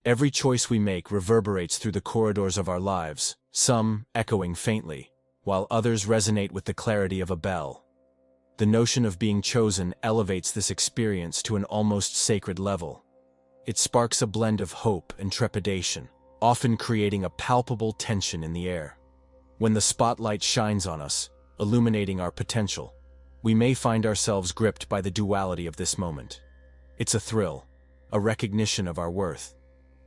Every choice we make reverberates through the corridors of our lives, some echoing faintly, while others resonate with the clarity of a bell. The notion of being chosen elevates this experience to an almost sacred level. It sparks a blend of hope and trepidation, often creating a palpable tension in the air. When the spotlight shines on us, illuminating our potential, we may find ourselves gripped by the duality of this moment. It's a thrill, a recognition of our worth,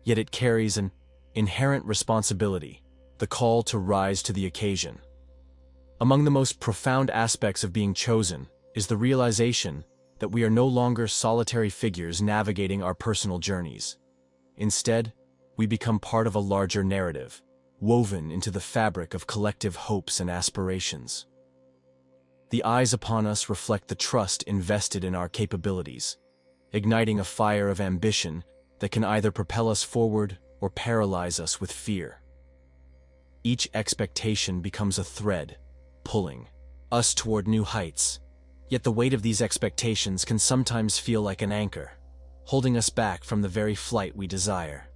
yet it carries an inherent responsibility, the call to rise to the occasion. Among the most profound aspects of being chosen is the realization that we are no longer solitary figures navigating our personal journeys. Instead, we become part of a larger narrative, woven into the fabric of collective hopes and aspirations. The eyes upon us reflect the trust invested in our capabilities, igniting a fire of ambition that can either propel us forward or paralyze us with fear. Each expectation becomes a thread, pulling us toward new heights, yet the weight of these expectations can sometimes feel like an anchor, holding us back from the very flight we desire.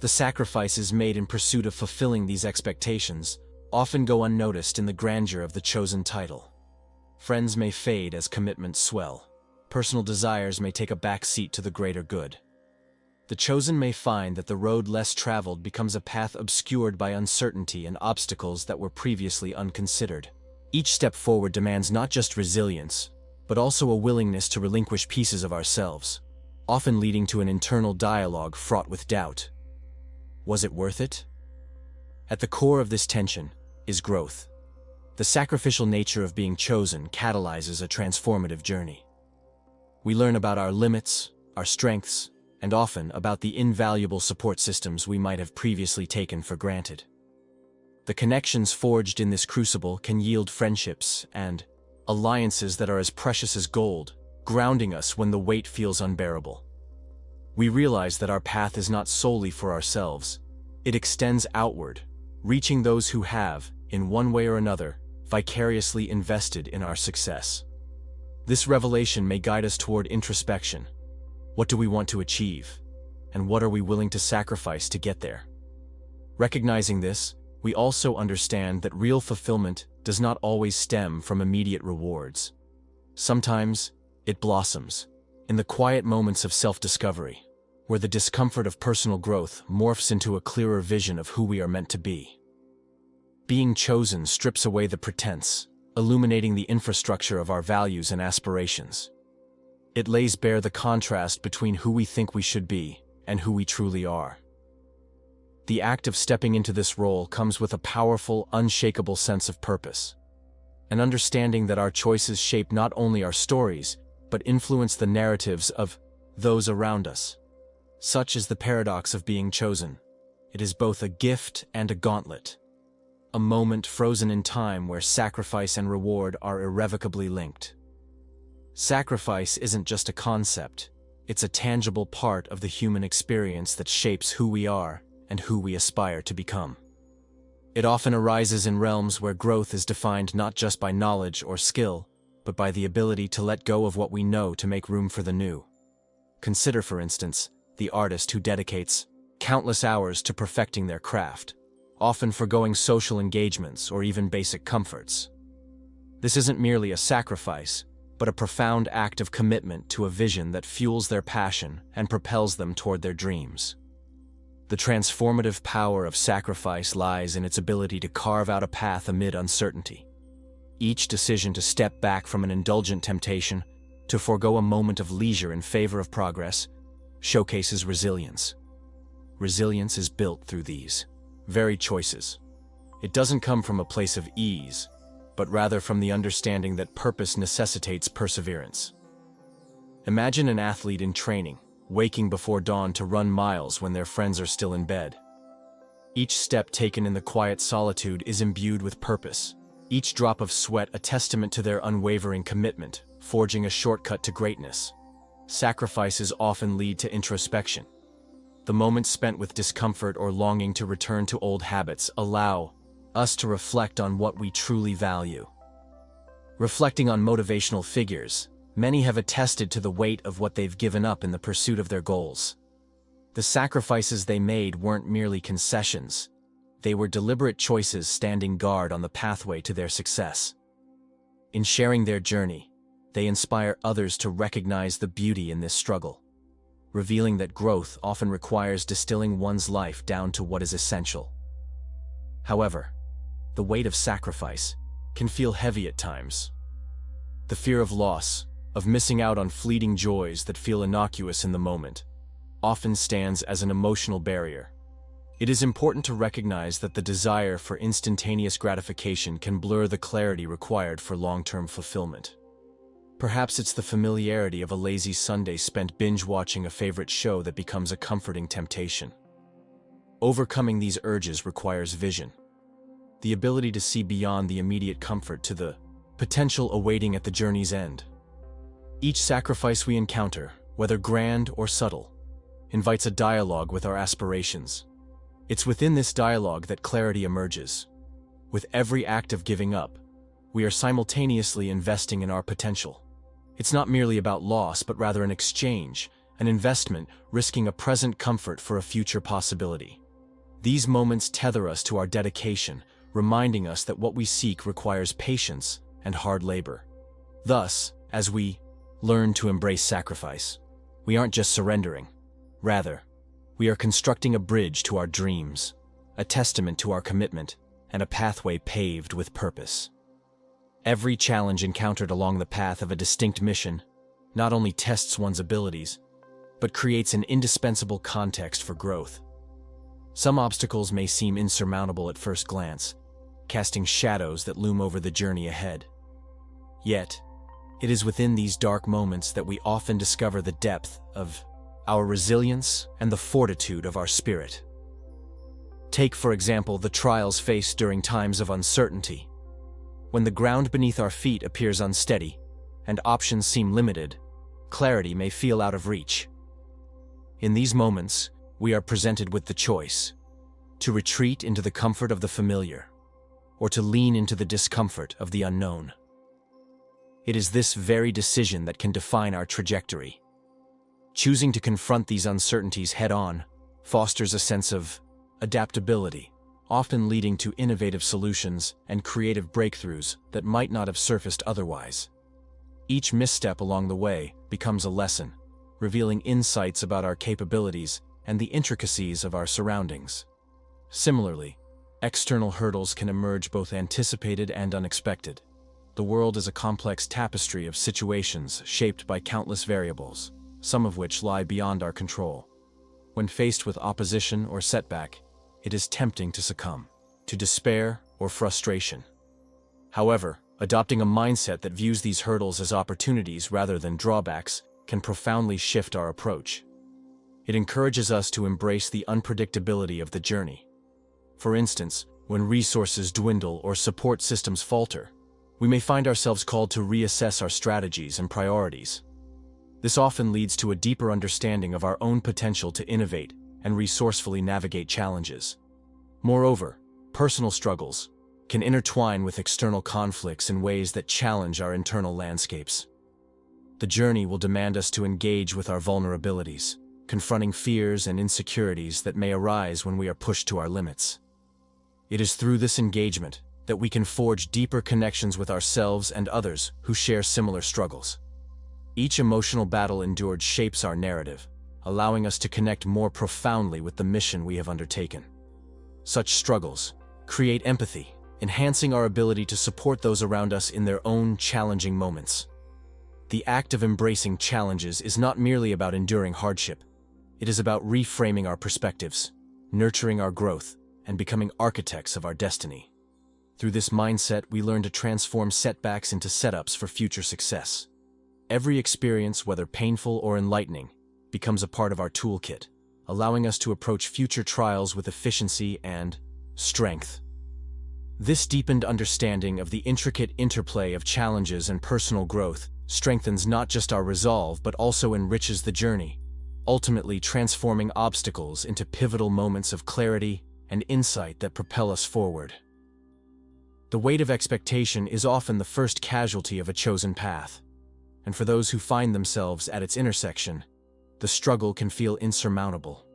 The sacrifices made in pursuit of fulfilling these expectations often go unnoticed in the grandeur of the chosen title. Friends may fade as commitments swell. Personal desires may take a back seat to the greater good. The chosen may find that the road less traveled becomes a path obscured by uncertainty and obstacles that were previously unconsidered. Each step forward demands not just resilience, but also a willingness to relinquish pieces of ourselves, often leading to an internal dialogue fraught with doubt. Was it worth it? At the core of this tension is growth. The sacrificial nature of being chosen catalyzes a transformative journey. We learn about our limits, our strengths, and often about the invaluable support systems we might have previously taken for granted. The connections forged in this crucible can yield friendships and alliances that are as precious as gold, grounding us when the weight feels unbearable. We realize that our path is not solely for ourselves. It extends outward, reaching those who have, in one way or another, vicariously invested in our success. This revelation may guide us toward introspection. What do we want to achieve? And what are we willing to sacrifice to get there? Recognizing this, we also understand that real fulfillment does not always stem from immediate rewards. Sometimes, it blossoms in the quiet moments of self-discovery, where the discomfort of personal growth morphs into a clearer vision of who we are meant to be. Being chosen strips away the pretense, illuminating the infrastructure of our values and aspirations. It lays bare the contrast between who we think we should be and who we truly are. The act of stepping into this role comes with a powerful, unshakable sense of purpose, an understanding that our choices shape not only our stories, but influence the narratives of those around us. Such is the paradox of being chosen. It is both a gift and a gauntlet, a moment frozen in time where sacrifice and reward are irrevocably linked. Sacrifice isn't just a concept, it's a tangible part of the human experience that shapes who we are and who we aspire to become. It often arises in realms where growth is defined not just by knowledge or skill, but by the ability to let go of what we know to make room for the new. Consider, for instance, the artist who dedicates countless hours to perfecting their craft, often forgoing social engagements or even basic comforts. This isn't merely a sacrifice, but a profound act of commitment to a vision that fuels their passion and propels them toward their dreams. The transformative power of sacrifice lies in its ability to carve out a path amid uncertainty. Each decision to step back from an indulgent temptation, to forego a moment of leisure in favor of progress, showcases resilience. Resilience is built through these very choices. It doesn't come from a place of ease, but rather from the understanding that purpose necessitates perseverance. Imagine an athlete in training, waking before dawn to run miles when their friends are still in bed. Each step taken in the quiet solitude is imbued with purpose, each drop of sweat a testament to their unwavering commitment, forging a shortcut to greatness. Sacrifices often lead to introspection. The moments spent with discomfort or longing to return to old habits allow us to reflect on what we truly value. Reflecting on motivational figures, many have attested to the weight of what they've given up in the pursuit of their goals. The sacrifices they made weren't merely concessions. They were deliberate choices standing guard on the pathway to their success. In sharing their journey, they inspire others to recognize the beauty in this struggle, revealing that growth often requires distilling one's life down to what is essential. However, the weight of sacrifice can feel heavy at times. The fear of loss, of missing out on fleeting joys that feel innocuous in the moment, often stands as an emotional barrier. It is important to recognize that the desire for instantaneous gratification can blur the clarity required for long-term fulfillment. Perhaps it's the familiarity of a lazy Sunday spent binge-watching a favorite show that becomes a comforting temptation. Overcoming these urges requires vision, the ability to see beyond the immediate comfort to the potential awaiting at the journey's end. Each sacrifice we encounter, whether grand or subtle, invites a dialogue with our aspirations. It's within this dialogue that clarity emerges. With every act of giving up, we are simultaneously investing in our potential. It's not merely about loss, but rather an exchange, an investment, risking a present comfort for a future possibility. These moments tether us to our dedication, reminding us that what we seek requires patience and hard labor. Thus, as we learn to embrace sacrifice, we aren't just surrendering. Rather, we are constructing a bridge to our dreams, a testament to our commitment, and a pathway paved with purpose. Every challenge encountered along the path of a distinct mission not only tests one's abilities, but creates an indispensable context for growth. Some obstacles may seem insurmountable at first glance, casting shadows that loom over the journey ahead. Yet, it is within these dark moments that we often discover the depth of our resilience and the fortitude of our spirit. Take, for example, the trials faced during times of uncertainty. When the ground beneath our feet appears unsteady and options seem limited, clarity may feel out of reach. In these moments, we are presented with the choice to retreat into the comfort of the familiar or to lean into the discomfort of the unknown. It is this very decision that can define our trajectory. Choosing to confront these uncertainties head-on fosters a sense of adaptability, often leading to innovative solutions and creative breakthroughs that might not have surfaced otherwise. Each misstep along the way becomes a lesson, revealing insights about our capabilities and the intricacies of our surroundings. Similarly, external hurdles can emerge both anticipated and unexpected. The world is a complex tapestry of situations shaped by countless variables, some of which lie beyond our control. When faced with opposition or setback, it is tempting to succumb to despair or frustration. However, adopting a mindset that views these hurdles as opportunities rather than drawbacks can profoundly shift our approach. It encourages us to embrace the unpredictability of the journey. For instance, when resources dwindle or support systems falter, we may find ourselves called to reassess our strategies and priorities. This often leads to a deeper understanding of our own potential to innovate and resourcefully navigate challenges. Moreover, personal struggles can intertwine with external conflicts in ways that challenge our internal landscapes. The journey will demand us to engage with our vulnerabilities, confronting fears and insecurities that may arise when we are pushed to our limits. It is through this engagement that we can forge deeper connections with ourselves and others who share similar struggles. Each emotional battle endured shapes our narrative, allowing us to connect more profoundly with the mission we have undertaken. Such struggles create empathy, enhancing our ability to support those around us in their own challenging moments. The act of embracing challenges is not merely about enduring hardship. It is about reframing our perspectives, nurturing our growth, and becoming architects of our destiny. Through this mindset, we learn to transform setbacks into setups for future success. Every experience, whether painful or enlightening, becomes a part of our toolkit, allowing us to approach future trials with efficiency and strength. This deepened understanding of the intricate interplay of challenges and personal growth strengthens not just our resolve but also enriches the journey, ultimately transforming obstacles into pivotal moments of clarity and insight that propel us forward. The weight of expectation is often the first casualty of a chosen path, and for those who find themselves at its intersection, the struggle can feel insurmountable.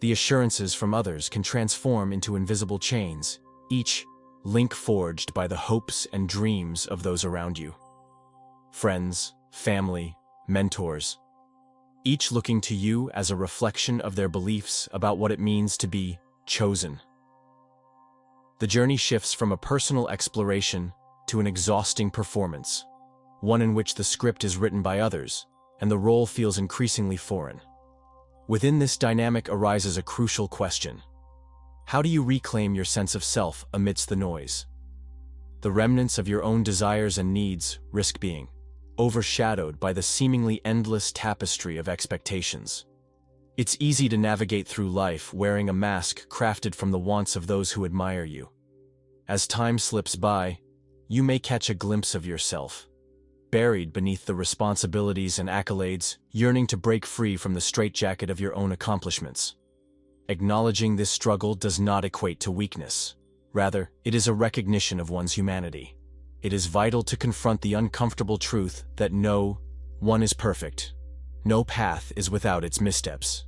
The assurances from others can transform into invisible chains, each link forged by the hopes and dreams of those around you. Friends, family, mentors, each looking to you as a reflection of their beliefs about what it means to be chosen. The journey shifts from a personal exploration to an exhausting performance, one in which the script is written by others, and the role feels increasingly foreign. Within this dynamic arises a crucial question. How do you reclaim your sense of self amidst the noise? The remnants of your own desires and needs risk being overshadowed by the seemingly endless tapestry of expectations. It's easy to navigate through life wearing a mask crafted from the wants of those who admire you. As time slips by, you may catch a glimpse of yourself, buried beneath the responsibilities and accolades, yearning to break free from the straitjacket of your own accomplishments. Acknowledging this struggle does not equate to weakness. Rather, it is a recognition of one's humanity. It is vital to confront the uncomfortable truth that no one is perfect. No path is without its missteps.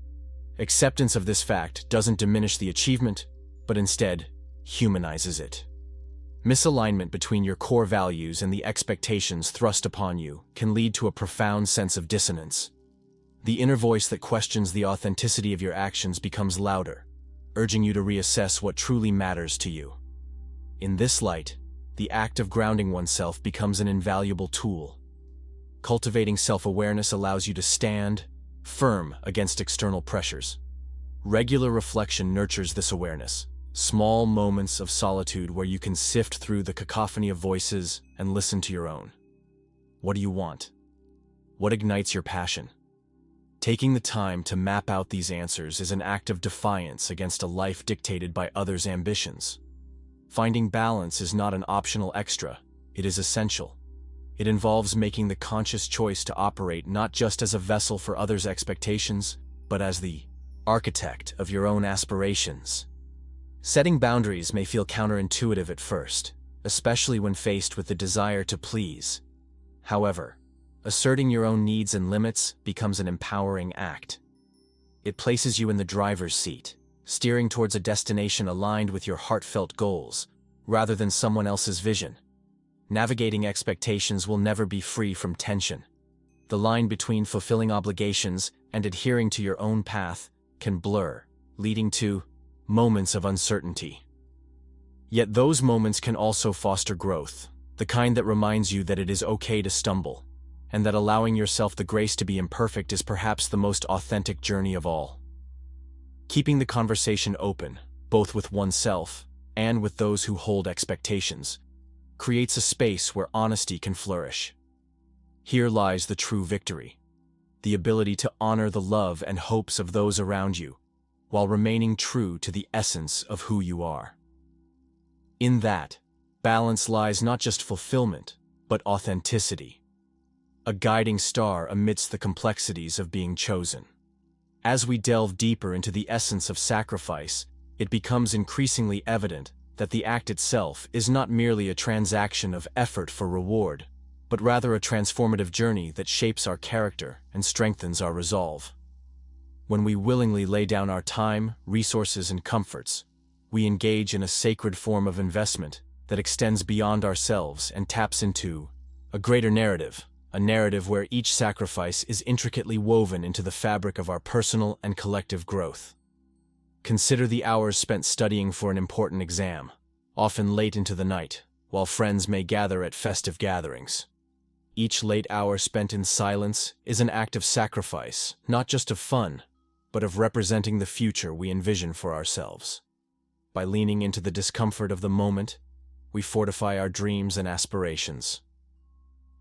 Acceptance of this fact doesn't diminish the achievement, but instead humanizes it. Misalignment between your core values and the expectations thrust upon you can lead to a profound sense of dissonance. The inner voice that questions the authenticity of your actions becomes louder, urging you to reassess what truly matters to you. In this light, the act of grounding oneself becomes an invaluable tool. Cultivating self-awareness allows you to stand firm against external pressures. Regular reflection nurtures this awareness. Small moments of solitude where you can sift through the cacophony of voices and listen to your own. What do you want? What ignites your passion? Taking the time to map out these answers is an act of defiance against a life dictated by others' ambitions. Finding balance is not an optional extra, it is essential. It involves making the conscious choice to operate not just as a vessel for others' expectations, but as the architect of your own aspirations. Setting boundaries may feel counterintuitive at first, especially when faced with the desire to please. However, asserting your own needs and limits becomes an empowering act. It places you in the driver's seat, steering towards a destination aligned with your heartfelt goals, rather than someone else's vision. Navigating expectations will never be free from tension. The line between fulfilling obligations and adhering to your own path can blur, leading to moments of uncertainty. Yet those moments can also foster growth, the kind that reminds you that it is okay to stumble, and that allowing yourself the grace to be imperfect is perhaps the most authentic journey of all. Keeping the conversation open, both with oneself and with those who hold expectations, creates a space where honesty can flourish. Here lies the true victory, the ability to honor the love and hopes of those around you, while remaining true to the essence of who you are. In that, balance lies not just fulfillment, but authenticity, a guiding star amidst the complexities of being chosen. As we delve deeper into the essence of sacrifice, it becomes increasingly evident that the act itself is not merely a transaction of effort for reward, but rather a transformative journey that shapes our character and strengthens our resolve. When we willingly lay down our time, resources, and comforts, we engage in a sacred form of investment that extends beyond ourselves and taps into a greater narrative, a narrative where each sacrifice is intricately woven into the fabric of our personal and collective growth. Consider the hours spent studying for an important exam, often late into the night, while friends may gather at festive gatherings. Each late hour spent in silence is an act of sacrifice, not just of fun, but of representing the future we envision for ourselves. By leaning into the discomfort of the moment, we fortify our dreams and aspirations.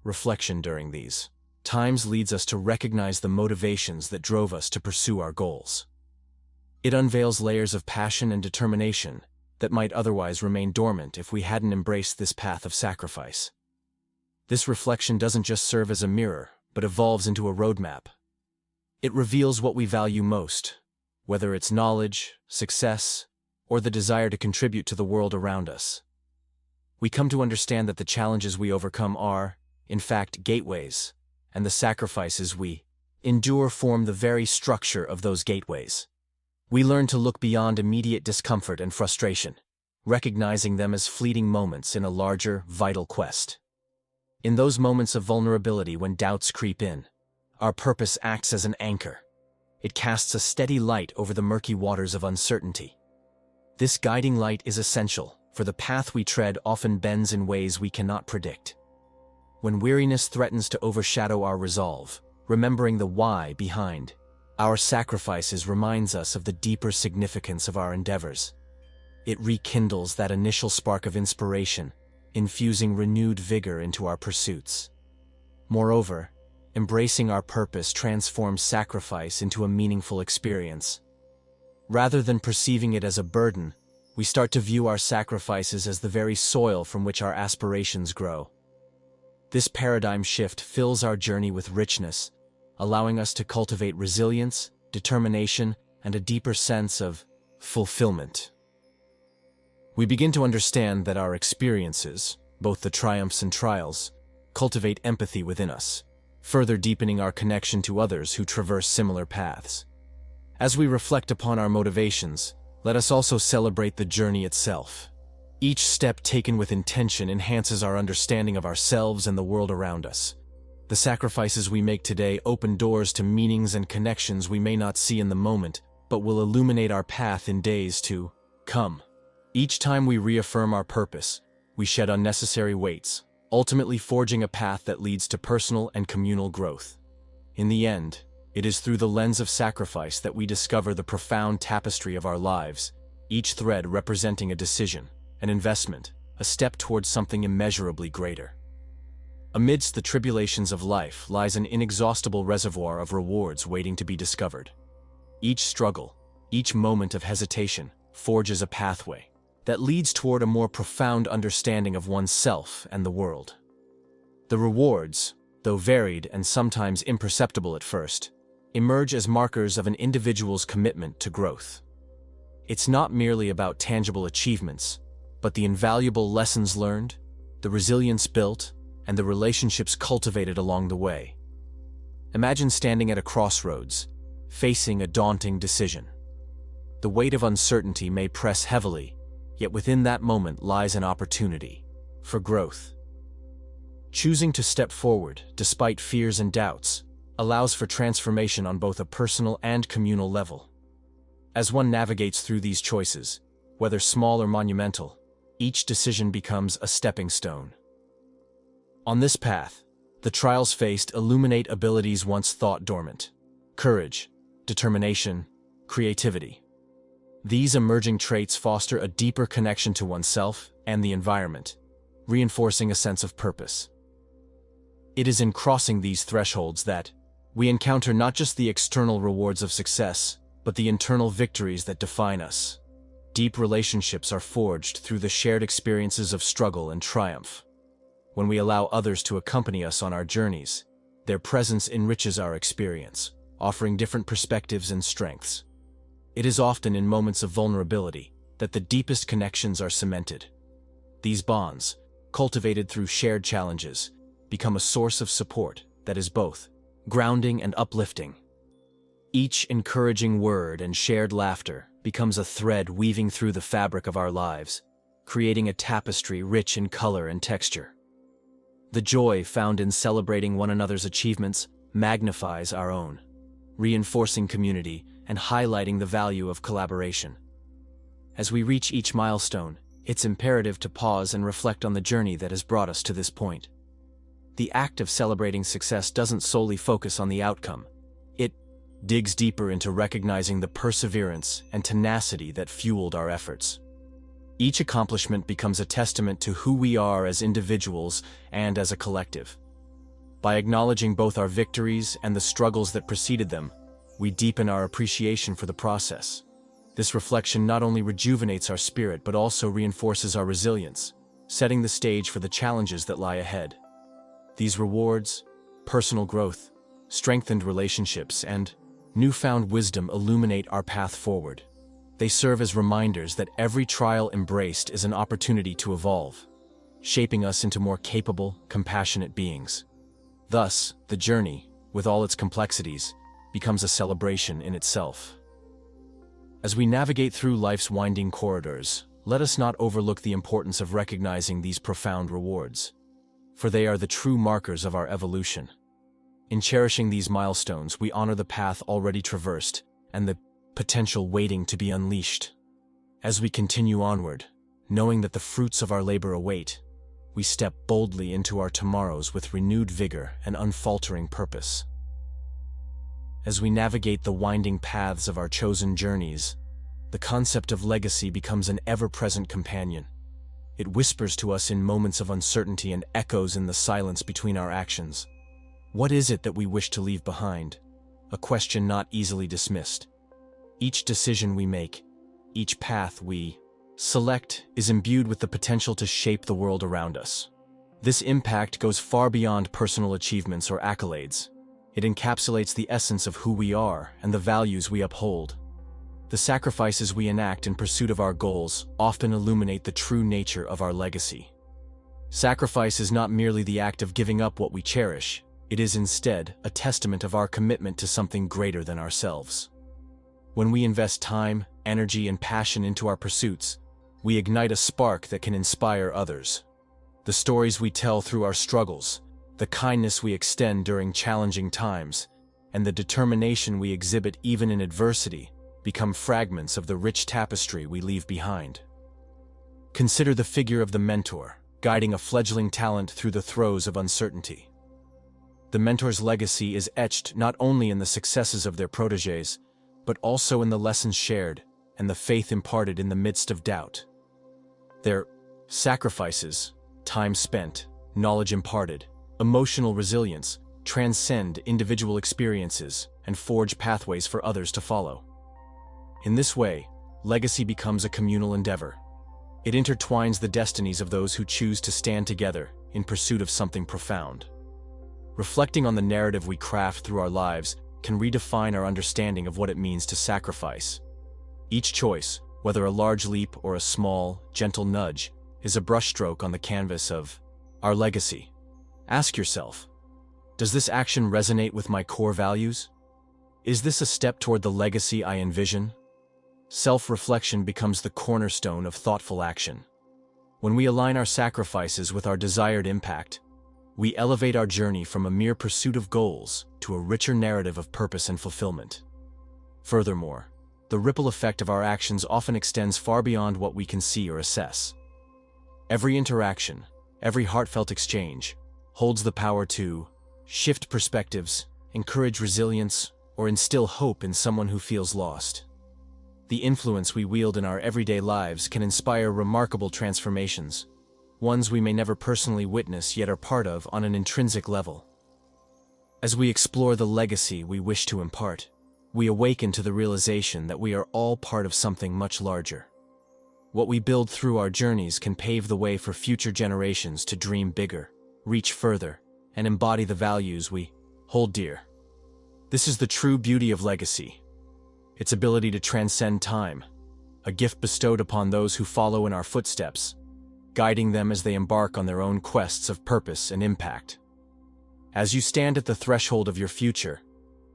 Reflection during these times leads us to recognize the motivations that drove us to pursue our goals. It unveils layers of passion and determination that might otherwise remain dormant if we hadn't embraced this path of sacrifice. This reflection doesn't just serve as a mirror, but evolves into a roadmap. It reveals what we value most, whether it's knowledge, success, or the desire to contribute to the world around us. We come to understand that the challenges we overcome are, in fact, gateways, and the sacrifices we endure form the very structure of those gateways. We learn to look beyond immediate discomfort and frustration, recognizing them as fleeting moments in a larger, vital quest. In those moments of vulnerability when doubts creep in, our purpose acts as an anchor. It casts a steady light over the murky waters of uncertainty. This guiding light is essential, for the path we tread often bends in ways we cannot predict. When weariness threatens to overshadow our resolve, remembering the why behind our sacrifices reminds us of the deeper significance of our endeavors. It rekindles that initial spark of inspiration, infusing renewed vigor into our pursuits. Moreover, embracing our purpose transforms sacrifice into a meaningful experience. Rather than perceiving it as a burden, we start to view our sacrifices as the very soil from which our aspirations grow. This paradigm shift fills our journey with richness, allowing us to cultivate resilience, determination, and a deeper sense of fulfillment. We begin to understand that our experiences, both the triumphs and trials, cultivate empathy within us, further deepening our connection to others who traverse similar paths. As we reflect upon our motivations, let us also celebrate the journey itself. Each step taken with intention enhances our understanding of ourselves and the world around us. The sacrifices we make today open doors to meanings and connections we may not see in the moment, but will illuminate our path in days to come. Each time we reaffirm our purpose, we shed unnecessary weights, ultimately forging a path that leads to personal and communal growth. In the end, it is through the lens of sacrifice that we discover the profound tapestry of our lives, each thread representing a decision, an investment, a step towards something immeasurably greater. Amidst the tribulations of life lies an inexhaustible reservoir of rewards waiting to be discovered. Each struggle, each moment of hesitation, forges a pathway that leads toward a more profound understanding of oneself and the world. The rewards, though varied and sometimes imperceptible at first, emerge as markers of an individual's commitment to growth. It's not merely about tangible achievements, but the invaluable lessons learned, the resilience built, and the relationships cultivated along the way. Imagine standing at a crossroads, facing a daunting decision. The weight of uncertainty may press heavily, yet within that moment lies an opportunity for growth. Choosing to step forward, despite fears and doubts, allows for transformation on both a personal and communal level. As one navigates through these choices, whether small or monumental, each decision becomes a stepping stone. On this path, the trials faced illuminate abilities once thought dormant: courage, determination, creativity. These emerging traits foster a deeper connection to oneself and the environment, reinforcing a sense of purpose. It is in crossing these thresholds that we encounter not just the external rewards of success, but the internal victories that define us. Deep relationships are forged through the shared experiences of struggle and triumph. When we allow others to accompany us on our journeys, their presence enriches our experience, offering different perspectives and strengths. It is often in moments of vulnerability that the deepest connections are cemented. These bonds, cultivated through shared challenges, become a source of support that is both grounding and uplifting. Each encouraging word and shared laughter becomes a thread weaving through the fabric of our lives, creating a tapestry rich in color and texture. The joy found in celebrating one another's achievements magnifies our own, reinforcing community and highlighting the value of collaboration. As we reach each milestone, it's imperative to pause and reflect on the journey that has brought us to this point. The act of celebrating success doesn't solely focus on the outcome. It digs deeper into recognizing the perseverance and tenacity that fueled our efforts. Each accomplishment becomes a testament to who we are as individuals and as a collective. By acknowledging both our victories and the struggles that preceded them, we deepen our appreciation for the process. This reflection not only rejuvenates our spirit but also reinforces our resilience, setting the stage for the challenges that lie ahead. These rewards, personal growth, strengthened relationships, and newfound wisdom illuminate our path forward. They serve as reminders that every trial embraced is an opportunity to evolve, shaping us into more capable, compassionate beings. Thus, the journey, with all its complexities, becomes a celebration in itself. As we navigate through life's winding corridors, let us not overlook the importance of recognizing these profound rewards, for they are the true markers of our evolution. In cherishing these milestones, we honor the path already traversed and the potential waiting to be unleashed. As we continue onward, knowing that the fruits of our labor await, we step boldly into our tomorrows with renewed vigor and unfaltering purpose. As we navigate the winding paths of our chosen journeys, the concept of legacy becomes an ever-present companion. It whispers to us in moments of uncertainty and echoes in the silence between our actions. What is it that we wish to leave behind? A question not easily dismissed. Each decision we make, each path we select, is imbued with the potential to shape the world around us. This impact goes far beyond personal achievements or accolades. It encapsulates the essence of who we are and the values we uphold. The sacrifices we enact in pursuit of our goals often illuminate the true nature of our legacy. Sacrifice is not merely the act of giving up what we cherish. It is instead a testament of our commitment to something greater than ourselves. When we invest time, energy, and passion into our pursuits, we ignite a spark that can inspire others. The stories we tell through our struggles, the kindness we extend during challenging times, and the determination we exhibit even in adversity become fragments of the rich tapestry we leave behind. Consider the figure of the mentor, guiding a fledgling talent through the throes of uncertainty. The mentor's legacy is etched not only in the successes of their protégés, but also in the lessons shared and the faith imparted in the midst of doubt. Their sacrifices, time spent, knowledge imparted, emotional resilience transcend individual experiences and forge pathways for others to follow. In this way, legacy becomes a communal endeavor. It intertwines the destinies of those who choose to stand together in pursuit of something profound. Reflecting on the narrative we craft through our lives can redefine our understanding of what it means to sacrifice. Each choice, whether a large leap or a small, gentle nudge, is a brushstroke on the canvas of our legacy. Ask yourself, does this action resonate with my core values? Is this a step toward the legacy I envision? Self-reflection becomes the cornerstone of thoughtful action. When we align our sacrifices with our desired impact, we elevate our journey from a mere pursuit of goals to a richer narrative of purpose and fulfillment. Furthermore, the ripple effect of our actions often extends far beyond what we can see or assess. Every interaction, every heartfelt exchange, holds the power to shift perspectives, encourage resilience, or instill hope in someone who feels lost. The influence we wield in our everyday lives can inspire remarkable transformations, ones we may never personally witness yet are part of on an intrinsic level. As we explore the legacy we wish to impart, we awaken to the realization that we are all part of something much larger. What we build through our journeys can pave the way for future generations to dream bigger, reach further, and embody the values we hold dear. This is the true beauty of legacy, its ability to transcend time, a gift bestowed upon those who follow in our footsteps, guiding them as they embark on their own quests of purpose and impact. As you stand at the threshold of your future,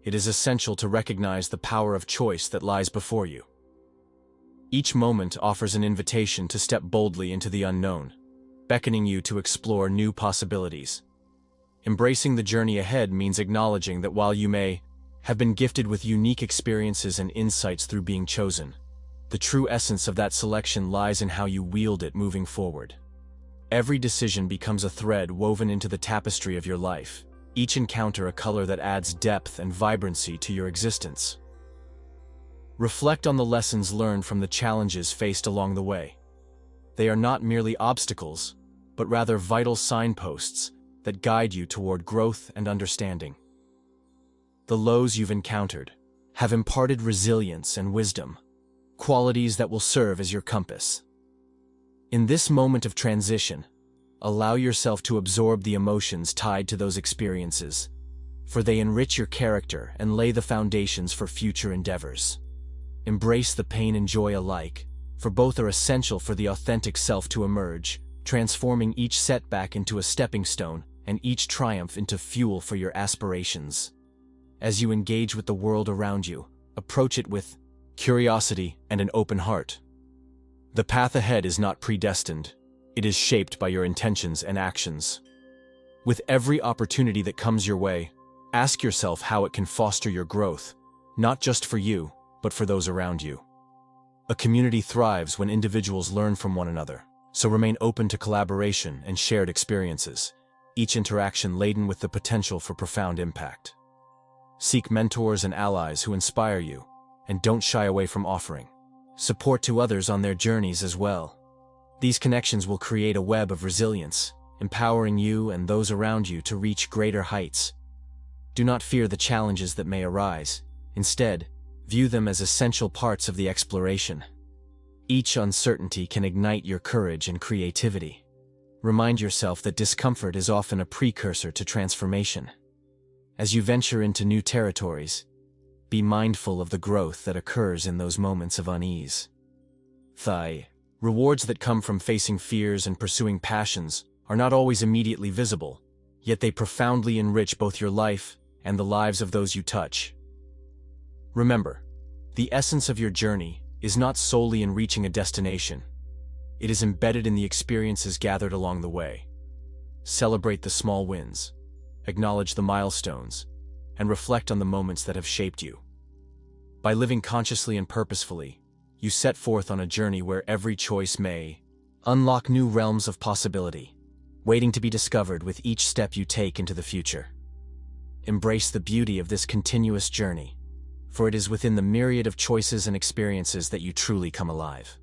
it is essential to recognize the power of choice that lies before you. Each moment offers an invitation to step boldly into the unknown, beckoning you to explore new possibilities. Embracing the journey ahead means acknowledging that while you may have been gifted with unique experiences and insights through being chosen, the true essence of that selection lies in how you wield it moving forward. Every decision becomes a thread woven into the tapestry of your life, each encounter a color that adds depth and vibrancy to your existence. Reflect on the lessons learned from the challenges faced along the way. They are not merely obstacles, but rather vital signposts that guide you toward growth and understanding. The lows you've encountered have imparted resilience and wisdom, qualities that will serve as your compass. In this moment of transition, allow yourself to absorb the emotions tied to those experiences, for they enrich your character and lay the foundations for future endeavors. Embrace the pain and joy alike, for both are essential for the authentic self to emerge, transforming each setback into a stepping stone and each triumph into fuel for your aspirations. As you engage with the world around you, approach it with curiosity, and an open heart. The path ahead is not predestined. It is shaped by your intentions and actions. With every opportunity that comes your way, ask yourself how it can foster your growth, not just for you, but for those around you. A community thrives when individuals learn from one another, so remain open to collaboration and shared experiences, each interaction laden with the potential for profound impact. Seek mentors and allies who inspire you, and don't shy away from offering support to others on their journeys as well. These connections will create a web of resilience, empowering you and those around you to reach greater heights. Do not fear the challenges that may arise. Instead, view them as essential parts of the exploration. Each uncertainty can ignite your courage and creativity. Remind yourself that discomfort is often a precursor to transformation. As you venture into new territories, be mindful of the growth that occurs in those moments of unease. Rewards that come from facing fears and pursuing passions are not always immediately visible, yet they profoundly enrich both your life and the lives of those you touch. Remember, the essence of your journey is not solely in reaching a destination. It is embedded in the experiences gathered along the way. Celebrate the small wins, acknowledge the milestones, and reflect on the moments that have shaped you. By living consciously and purposefully, you set forth on a journey where every choice may unlock new realms of possibility, waiting to be discovered with each step you take into the future. Embrace the beauty of this continuous journey, for it is within the myriad of choices and experiences that you truly come alive.